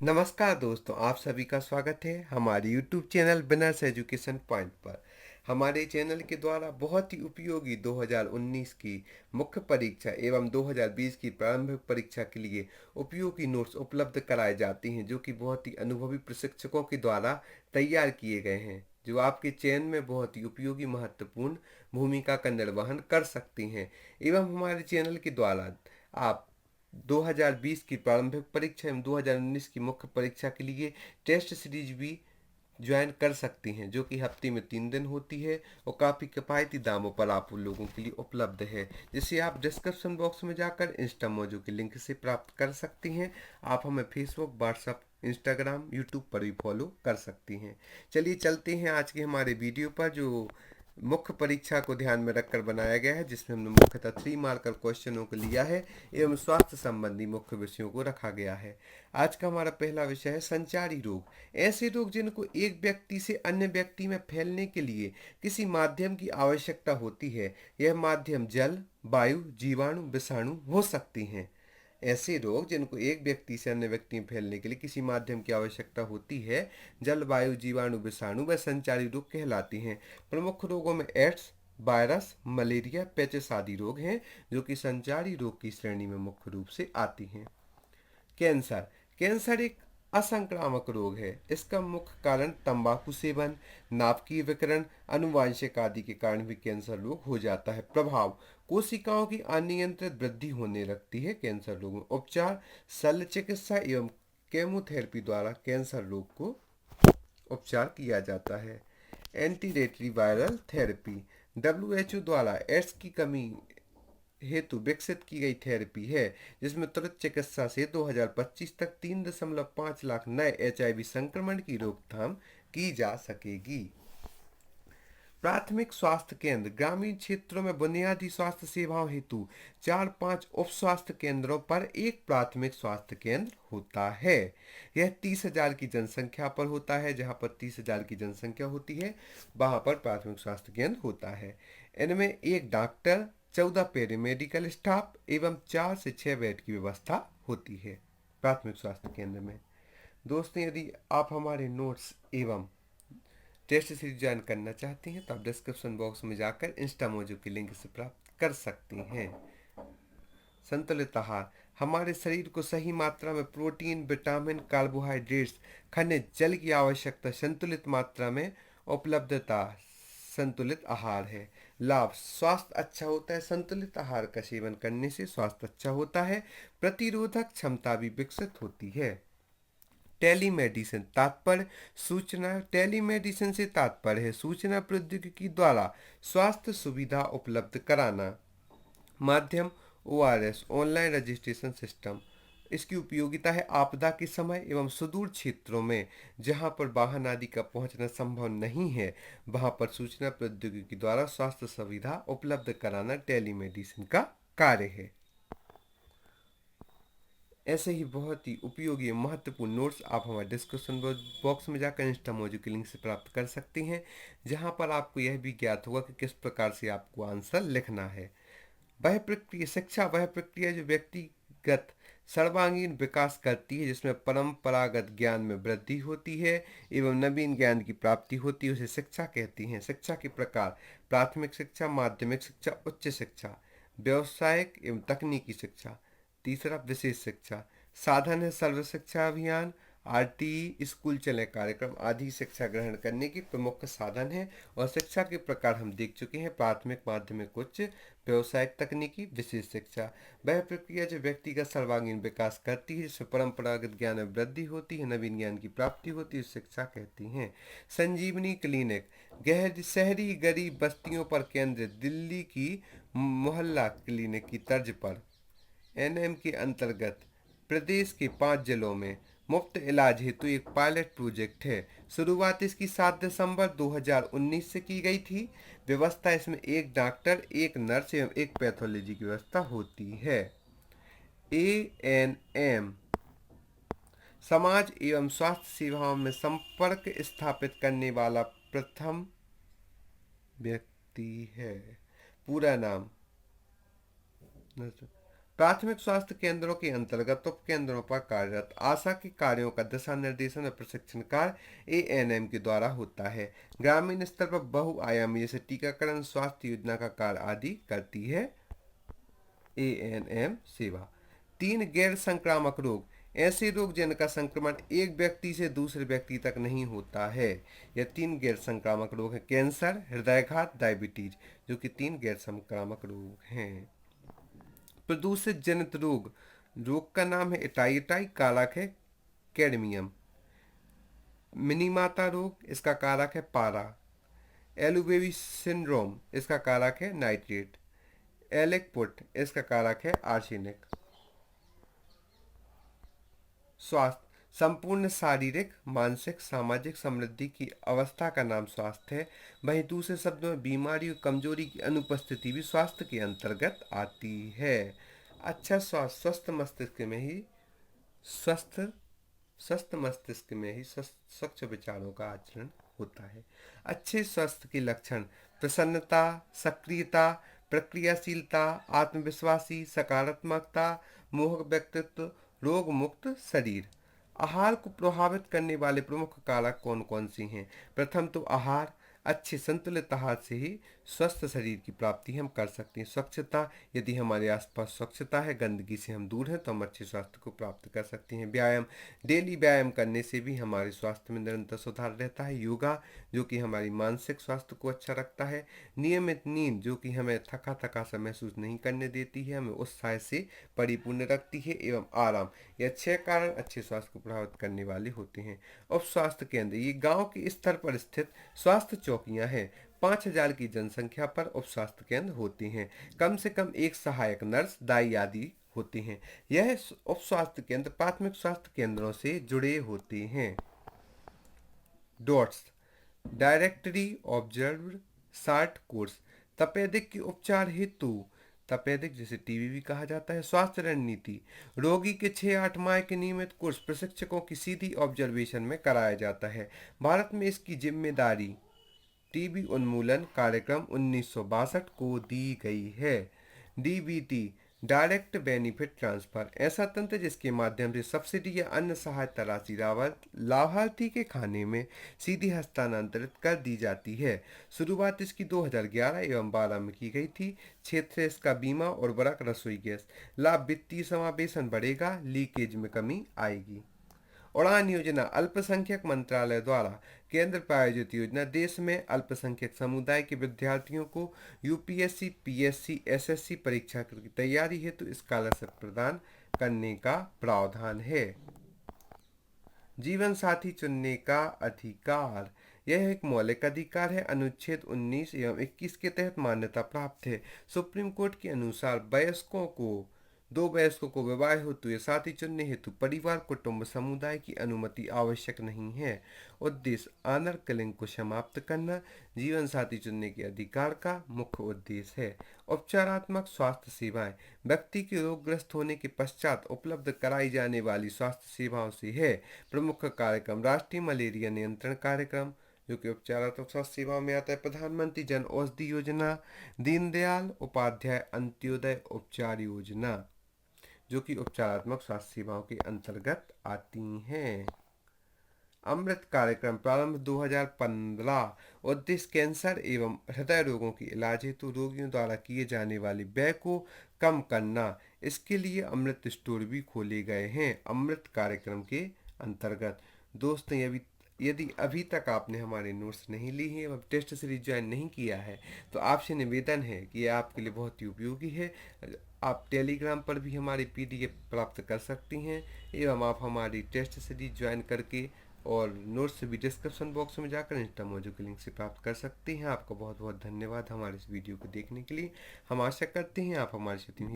नमस्कार दोस्तों, आप सभी का स्वागत है हमारे YouTube चैनल बिनर्स एजुकेशन पॉइंट पर। हमारे चैनल के द्वारा बहुत ही उपयोगी 2019 की मुख्य परीक्षा एवं 2020 की प्रारंभिक परीक्षा के लिए उपयोगी नोट्स उपलब्ध कराए जाते हैं, जो कि बहुत ही अनुभवी प्रशिक्षकों के द्वारा तैयार किए गए हैं, जो आपके चयन में बहुत ही उपयोगी महत्वपूर्ण भूमिका का निर्वहन कर सकती हैं। एवं हमारे चैनल के द्वारा आप 2020 की प्रारंभिक परीक्षा एवं 2019 की मुख्य परीक्षा के लिए टेस्ट सीरीज भी ज्वाइन कर सकती हैं, जो कि हफ्ते में 3 दिन होती है और काफ़ी किफ़ायती दामों पर आप उन लोगों के लिए उपलब्ध है, जिसे आप डिस्क्रिप्शन बॉक्स में जाकर इंस्टा मौजू के लिंक से प्राप्त कर सकती हैं। आप हमें फेसबुक, व्हाट्सएप, इंस्टाग्राम, यूट्यूब पर भी फॉलो कर सकती हैं। चलिए चलते हैं आज के हमारे वीडियो पर, जो मुख्य परीक्षा को ध्यान में रखकर बनाया गया है, जिसमें हमने मुख्यतः 3 मार्कर क्वेश्चनों को लिया है एवं स्वास्थ्य संबंधी मुख्य विषयों को रखा गया है। आज का हमारा पहला विषय है संचारी रोग। ऐसे रोग जिनको एक व्यक्ति से अन्य व्यक्ति में फैलने के लिए किसी माध्यम की आवश्यकता होती है। यह माध्यम जल, वायु, जीवाणु, विषाणु हो सकती हैं। ऐसे रोग जिनको एक व्यक्ति से अन्य व्यक्ति में फैलने के लिए किसी माध्यम की आवश्यकता होती है, जलवायु, जीवाणु, विषाणु व संचारी रोग कहलाती हैं। प्रमुख रोगों में एड्स, वायरस, मलेरिया, पेचिस आदि रोग हैं, जो कि संचारी रोग की श्रेणी में मुख्य रूप से आती हैं। कैंसर। कैंसर एक असंक्रामक रोग है। इसका मुख्य कारण तंबाकू सेवन, नाभिकीय विकिरण, आनुवंशिक आदि के कारण भी कैंसर रोग हो जाता है। प्रभाव: कोशिकाओं की अनियंत्रित वृद्धि होने लगती है कैंसर रोग में। उपचार: शल्य चिकित्सा एवं केमोथेरेपी द्वारा कैंसर रोग को उपचार किया जाता है। एंटी रेट्रीवायरल थेरेपी WHO द्वारा एड्स की कमी हेतु विकसित की गई थेरेपी है, जिसमें त्वरित चिकित्सा से 2025 तक 3.5 लाख नए HIV संक्रमण की रोकथाम की जा सकेगी। प्राथमिक स्वास्थ्य केंद्र: ग्रामीण क्षेत्रों में बुनियादी स्वास्थ्य सेवाओं हेतु 4-5 उप स्वास्थ्य केंद्रों पर एक प्राथमिक स्वास्थ्य केंद्र होता है। यह 30,000 की जनसंख्या पर होता है। जहाँ पर 30,000 की जनसंख्या होती है, वहाँ पर प्राथमिक स्वास्थ्य केंद्र होता है। इनमें एक डॉक्टर, 14 पैरामेडिकल स्टाफ एवं 4 से 6 बेड की व्यवस्था होती है प्राथमिक स्वास्थ्य केंद्र में। दोस्तों, यदि आप हमारे नोट्स एवं टेस्ट सीरीज ज्वाइन करना चाहती हैं तो आप डिस्क्रिप्शन बॉक्स में जाकर इंस्टा मौजू के लिंक से प्राप्त कर सकती हैं। संतुलित आहार: हमारे शरीर को सही मात्रा में प्रोटीन, विटामिन, कार्बोहाइड्रेट्स, खनिज, जल की आवश्यकता संतुलित मात्रा में उपलब्धता संतुलित आहार है। लाभ: स्वास्थ्य अच्छा होता है। संतुलित आहार का सेवन करने से स्वास्थ्य अच्छा होता है। प्रतिरोधक क्षमता भी विकसित होती है। टेलीमेडिसिन तात्पर्य: सूचना टेलीमेडिसिन से तात्पर्य है सूचना प्रौद्योगिकी द्वारा स्वास्थ्य सुविधा उपलब्ध कराना। माध्यम: ORS ऑनलाइन रजिस्ट्रेशन सिस्टम। इसकी उपयोगिता है आपदा के समय एवं सुदूर क्षेत्रों में जहां पर वाहन आदि का पहुंचना संभव नहीं है, वहां पर सूचना प्रौद्योगिकी द्वारा स्वास्थ्य सुविधा उपलब्ध कराना टेलीमेडिसिन का कार्य है। ऐसे ही बहुत ही उपयोगी महत्वपूर्ण नोट्स आप हमारे डिस्क्रिप्शन बॉक्स में जाकर इंस्टा मौजू के लिंक से प्राप्त कर सकती हैं, जहां पर आपको यह भी ज्ञात होगा कि किस प्रकार से आपको आंसर लिखना है। वह प्रक्रिया शिक्षा वह प्रक्रिया जो व्यक्तिगत सर्वांगीण विकास करती है, जिसमें परंपरागत ज्ञान में वृद्धि होती है एवं नवीन ज्ञान की प्राप्ति होती है, उसे शिक्षा कहती हैं। शिक्षा के प्रकार: प्राथमिक शिक्षा, माध्यमिक शिक्षा, उच्च शिक्षा, व्यावसायिक एवं तकनीकी शिक्षा। तीसरा, विशेष शिक्षा। साधन है सर्व शिक्षा अभियान, RTE, स्कूल चले कार्यक्रम आदि शिक्षा ग्रहण करने की प्रमुख साधन है। और शिक्षा के प्रकार हम देख चुके हैं: प्राथमिक, माध्यमिक, उच्च, व्यावसायिक, तकनीकी, विशेष शिक्षा। वह प्रक्रिया जो व्यक्ति का सर्वांगीण विकास करती है, जिसमें परंपरागत ज्ञान में वृद्धि होती है, नवीन ज्ञान की प्राप्ति होती है, शिक्षा कहती हैं। संजीवनी क्लिनिक गहर शहरी गरीब बस्तियों पर केंद्रित दिल्ली की मोहल्ला क्लिनिक की तर्ज पर NM के अंतर्गत प्रदेश के 5 जिलों में मुफ्त इलाज हेतु एक पायलट प्रोजेक्ट है। शुरुआत इसकी 7 दिसंबर 2019 से की गई थी। व्यवस्था: इसमें एक डॉक्टर, एक नर्स एवं एक पैथोलॉजी की व्यवस्था होती है। ANM समाज एवं स्वास्थ्य सेवाओं में संपर्क स्थापित करने वाला प्रथम व्यक्ति है। पूरा नाम: प्राथमिक स्वास्थ्य केंद्रों के अंतर्गत उप केंद्रों पर कार्यरत आशा के कार्यों का दिशा निर्देशन और प्रशिक्षण कार्य एएनएम के द्वारा होता है। ग्रामीण स्तर पर बहुआयामी जैसे टीकाकरण, स्वास्थ्य योजना का कार्य आदि करती है एएनएम सेवा। 3 गैर संक्रामक रोग, ऐसे रोग जिनका संक्रमण एक व्यक्ति से दूसरे व्यक्ति तक नहीं होता है। यह 3 गैर संक्रामक रोग हैं: कैंसर, हृदयाघात, डायबिटीज, जो कि 3 गैर संक्रामक रोग हैं। प्रदूषित जनित रोग, रोग का नाम है इटाई, कारक है कैडमियम। मिनीमाता रोग, इसका कारक है पारा। एलुबेबी सिंड्रोम, इसका कारक है नाइट्रेट। एलेक पुट, इसका कारक है आर्सेनिक। स्वास्थ्य संपूर्ण शारीरिक, मानसिक, सामाजिक समृद्धि की अवस्था का नाम स्वास्थ्य है। वहीं दूसरे शब्दों में बीमारी और कमजोरी की अनुपस्थिति भी स्वास्थ्य के अंतर्गत आती है। अच्छा स्वास्थ्य स्वस्थ स्वस्थ मस्तिष्क में ही स्वच्छ विचारों का आचरण होता है। अच्छे स्वास्थ्य के लक्षण: प्रसन्नता, सक्रियता, प्रक्रियाशीलता, आत्मविश्वासी, सकारात्मकता, मोहक व्यक्तित्व, रोग मुक्त शरीर। आहार को प्रभावित करने वाले प्रमुख कारक कौन कौन से हैं? प्रथम तो आहार, अच्छे संतुलित आहार से ही स्वस्थ शरीर की प्राप्ति हम कर सकते हैं। स्वच्छता, यदि हमारे आसपास स्वच्छता है, गंदगी से हम दूर हैं, तो हम अच्छे स्वास्थ्य को प्राप्त कर सकते हैं। व्यायाम, डेली व्यायाम करने से भी हमारे स्वास्थ्य में निरंतर सुधार रहता है। योगा, जो कि हमारी मानसिक स्वास्थ्य को अच्छा रखता है। नियमित नींद, जो कि हमें थका थका सा महसूस नहीं करने देती है, हमें उत्साह से परिपूर्ण रखती है। एवं आराम, ये 6 कारण अच्छे स्वास्थ्य को प्रभावित करने वाले होते हैं। उप स्वास्थ्य केंद्र, ये गांव के स्तर पर स्थित स्वास्थ्य चौकियां हैं। 5000 की जनसंख्या पर उप स्वास्थ्य केंद्र होते हैं। कम से कम एक सहायक नर्स, दाई आदि होते हैं। यह उप स्वास्थ्य केंद्र प्राथमिक स्वास्थ्य केंद्रों से जुड़े होते हैं। Dots, directory observed short course, तपेदिक के उपचार हेतु, तपेदिक जिसे टीबी भी कहा जाता है, स्वास्थ्य रणनीति। रोगी के 6-8 माह के नियमित कोर्स प्रशिक्षकों की सीधी ऑब्जर्वेशन में कराया जाता है। भारत में इसकी जिम्मेदारी टीबी उन्मूलन कार्यक्रम 1962 को दी गई है। डीबीटी, डायरेक्ट बेनिफिट ट्रांसफर, ऐसा तंत्र जिसके माध्यम से सब्सिडी या अन्य सहायता राशि लाभार्थी के खाने में सीधी हस्तांतरित कर दी जाती है। शुरुआत इसकी 2011 एवं 12 में की गई थी। क्षेत्र इसका बीमा, उर्वरक, रसोई गैस। लाभ: वित्तीय समावेशन बढ़ेगा, लीकेज में कमी आएगी। उड़ान योजना, अल्पसंख्यक मंत्रालय द्वारा केंद्र प्रायोजित योजना। देश में अल्पसंख्यक समुदाय के विद्यार्थियों को यूपीएससी, पीएससी, एसएससी परीक्षा की तैयारी हेतु स्कॉलरशिप प्रदान करने का प्रावधान है। जीवन साथी चुनने का अधिकार, यह एक मौलिक अधिकार है। अनुच्छेद 19 एवं 21 के तहत मान्यता प्राप्त है। सुप्रीम कोर्ट के अनुसार दो वयस्कों को विवाह हेतु या साथी चुनने हेतु परिवार, कुटुंब, समुदाय की अनुमति आवश्यक नहीं है। उद्देश्य: ऑनर किलिंग को समाप्त करना जीवन साथी चुनने के अधिकार का मुख्य उद्देश्य है। उपचारात्मक स्वास्थ्य सेवाएं, व्यक्ति के रोगग्रस्त होने के पश्चात उपलब्ध कराई जाने वाली स्वास्थ्य सेवाओं से है। प्रमुख कार्यक्रम: राष्ट्रीय मलेरिया नियंत्रण कार्यक्रम, जो कि उपचारात्मक स्वास्थ्य सेवाओं में आता है। प्रधानमंत्री जन औषधि योजना, दीनदयाल उपाध्याय अंत्योदय उपचार योजना, जो कि उपचारात्मक स्वास्थ्य सेवाओं के अंतर्गत आती हैं। अमृत कार्यक्रम प्रारंभ 2015। उद्देश्य: कैंसर एवं हृदय रोगों के इलाज हेतु रोगियों द्वारा किए जाने वाले व्यय को कम करना। इसके लिए अमृत स्टोर भी खोले गए हैं अमृत कार्यक्रम के अंतर्गत। दोस्तों, यदि अभी तक आपने हमारे नोट्स नहीं ली हैं और टेस्ट सीरीज ज्वाइन नहीं किया है, तो आपसे निवेदन है कि यह आपके लिए बहुत ही उपयोगी है। आप टेलीग्राम पर भी हमारी पीडीएफ प्राप्त कर सकती हैं एवं आप हमारी टेस्ट सीरीज ज्वाइन करके और नोट्स भी डिस्क्रिप्शन बॉक्स में जाकर इंस्टा मौजू के लिंक से प्राप्त कर सकते हैं। आपका बहुत बहुत धन्यवाद हमारे इस वीडियो को देखने के लिए। हम आशा करते हैं आप हमारे साथ